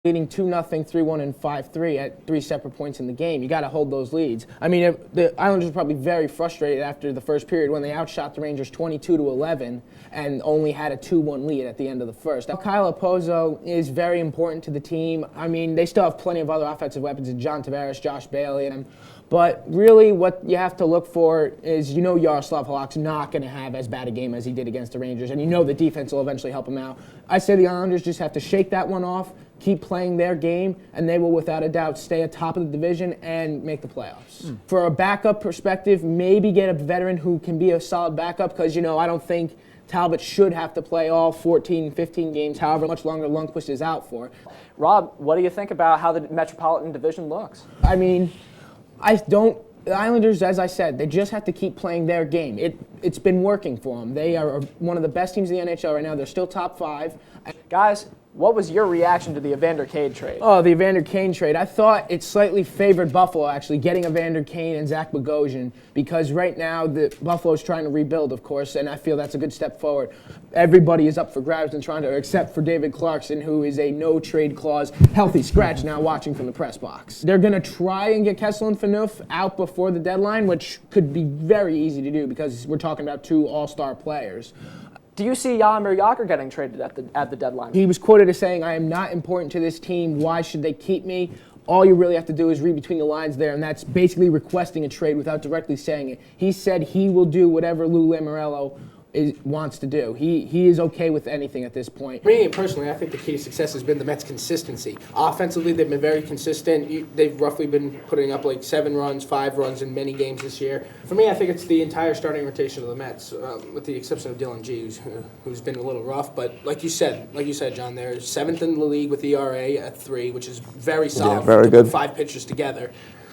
leading 2-0, 3-1, and 5-3 at 3 separate points in the game. You got to hold those leads. I mean, the Islanders were probably very frustrated after the first period when they outshot the Rangers 22-11 and only had a 2-1 lead at the end of the first. Now, Kyle Okposo is very important to the team. I mean, they still have plenty of other offensive weapons in John Tavares, Josh Bailey, and but really what you have to look for is, Yaroslav Halak's not going to have as bad a game as he did against the Rangers, and the defense will eventually help him out. I say the Islanders just have to shake that one off, keep playing their game, and they will without a doubt stay atop of the division and make the playoffs. For a backup perspective, maybe get a veteran who can be a solid backup because, I don't think Talbot should have to play all 14, 15 games, however much longer Lundqvist is out for. Rob, what do you think about how the Metropolitan Division looks? I mean, the Islanders, as I said, they just have to keep playing their game. It's been working for them. They are one of the best teams in the NHL right now. They're still top 5. Guys, what was your reaction to the Evander Kane trade? Oh, the Evander Kane trade. I thought it slightly favored Buffalo, actually, getting Evander Kane and Zach Bogosian, because right now Buffalo's trying to rebuild, of course, and I feel that's a good step forward. Everybody is up for grabs in Toronto, except for David Clarkson, who is a no-trade clause, healthy scratch now watching from the press box. They're going to try and get Kessel and Phaneuf out before the deadline, which could be very easy to do because we're talking about 2 all-star players. Do you see Jaromir Jagr getting traded at the deadline? He was quoted as saying, "I am not important to this team. Why should they keep me?" All you really have to do is read between the lines there, and that's basically requesting a trade without directly saying it. He said he will do whatever Lou Lamoriello wants to do. He is okay with anything at this point. For me, personally, I think the key to success has been the Mets' consistency. Offensively, they've been very consistent. They've roughly been putting up like 7 runs, 5 runs in many games this year. For me, I think it's the entire starting rotation of the Mets, with the exception of Dylan G, who's been a little rough. But like you said, John, they're 7th in the league with ERA at 3, which is very solid. Yeah, very good. 5 pitchers together.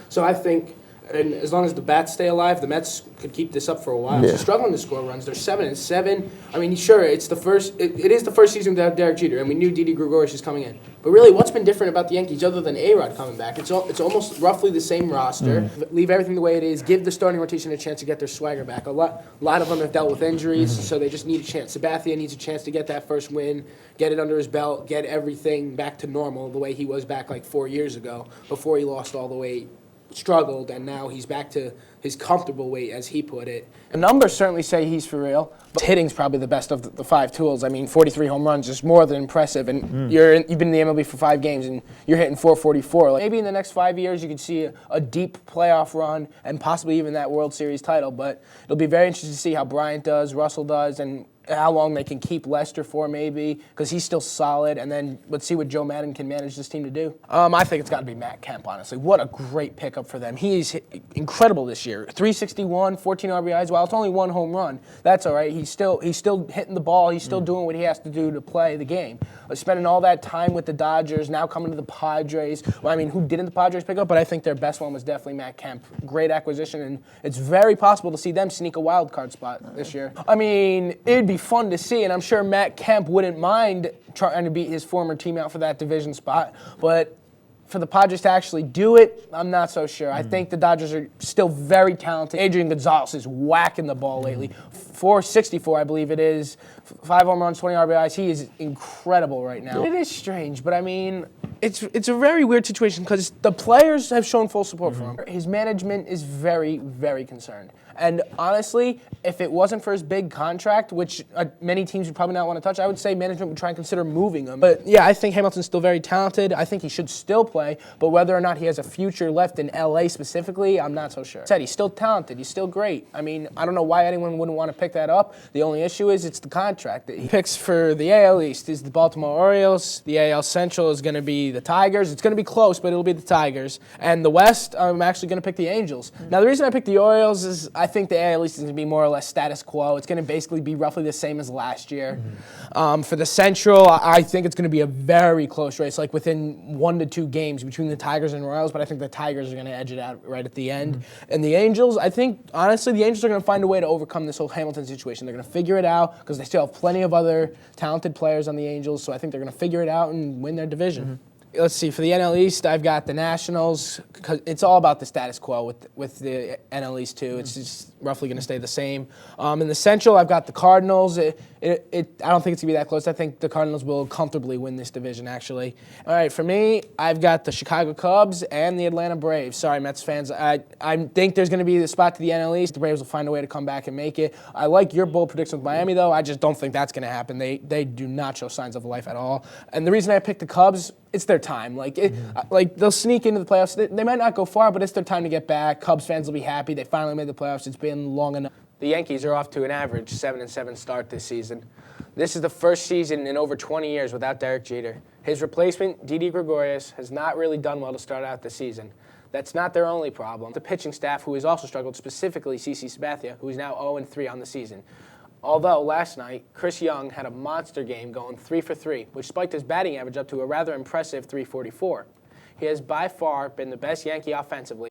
So I think, and as long as the bats stay alive, the Mets could keep this up for a while. Yeah. They're struggling to score runs. They're 7-7. I mean, sure, it's the first. It is the first season without Derek Jeter, and we knew Didi Gregorius is coming in. But really, what's been different about the Yankees other than A-Rod coming back? It's almost roughly the same roster. Leave everything the way it is. Give the starting rotation a chance to get their swagger back. A lot of them have dealt with injuries, so they just need a chance. Sabathia needs a chance to get that first win, get it under his belt, get everything back to normal the way he was back like 4 years ago before he lost all the weight. Struggled, and now he's back to his comfortable weight, as he put it. The numbers certainly say he's for real, but hitting's probably the best of the 5 tools. I mean, 43 home runs is more than impressive, and you've been in the MLB for 5 games, and you're hitting 444. Like, maybe in the next 5 years you could see a deep playoff run and possibly even that World Series title, but it'll be very interesting to see how Bryant does, Russell does, and how long they can keep Lester for, maybe, because he's still solid, and then let's see what Joe Madden can manage this team to do. I think it's got to be Matt Kemp, honestly. What a great pickup for them. He's incredible this year. 361, 14 RBIs. While it's only 1 home run, that's all right. He's still hitting the ball. He's still doing what he has to do to play the game. Spending all that time with the Dodgers, now coming to the Padres. Well, I mean, who didn't the Padres pick up? But I think their best one was definitely Matt Kemp. Great acquisition, and it's very possible to see them sneak a wild card spot this year. I mean, it'd be fun to see, and I'm sure Matt Kemp wouldn't mind trying to beat his former team out for that division spot, but for the Padres to actually do it, I'm not so sure. I think the Dodgers are still very talented. Adrian Gonzalez is whacking the ball lately. 464, I believe it is. 5 home runs, 20 RBIs. He is incredible right now. It is strange, but I mean, it's a very weird situation because the players have shown full support for him. His management is very, very concerned. And honestly, if it wasn't for his big contract, which many teams would probably not want to touch, I would say management would try and consider moving him. But yeah, I think Hamilton's still very talented. I think he should still play, but whether or not he has a future left in LA specifically, I'm not so sure. Said he's still talented. He's still great. I mean, I don't know why anyone wouldn't want to pick that up. The only issue is it's the contract. He picks for the AL East is the Baltimore Orioles. The AL Central is going to be the Tigers. It's going to be close, but it'll be the Tigers. And the West, I'm actually going to pick the Angels. Now, the reason I picked the Orioles is I think the AL East is going to be more or less status quo. It's going to basically be roughly the same as last year. For the Central, I think it's going to be a very close race, like within 1 to 2 games between the Tigers and Royals, but I think the Tigers are going to edge it out right at the end. And the Angels, I think, honestly, the Angels are going to find a way to overcome this whole Hamilton situation. They're going to figure it out because they still have plenty of other talented players on the Angels, so I think they're going to figure it out and win their division. Let's see, for the NL East, I've got the Nationals, because it's all about the status quo with the NL East, too. It's just roughly going to stay the same. In the Central, I've got the Cardinals. I don't think it's going to be that close. I think the Cardinals will comfortably win this division, actually. All right, for me, I've got the Chicago Cubs and the Atlanta Braves. Sorry, Mets fans. I think there's going to be a spot to the NL East. The Braves will find a way to come back and make it. I like your bold prediction with Miami, though. I just don't think that's going to happen. They do not show signs of life at all. And the reason I picked the Cubs, it's their time. Like they'll sneak into the playoffs. They might not go far, but it's their time to get back. Cubs fans will be happy. They finally made the playoffs. It's been long enough. The Yankees are off to an average 7-7 start this season. This is the first season in over 20 years without Derek Jeter. His replacement, Didi Gregorius, has not really done well to start out the season. That's not their only problem. The pitching staff, who has also struggled, specifically CC Sabathia, who is now 0-3 on the season. Although last night, Chris Young had a monster game going 3 for 3, which spiked his batting average up to a rather impressive .344. He has by far been the best Yankee offensively.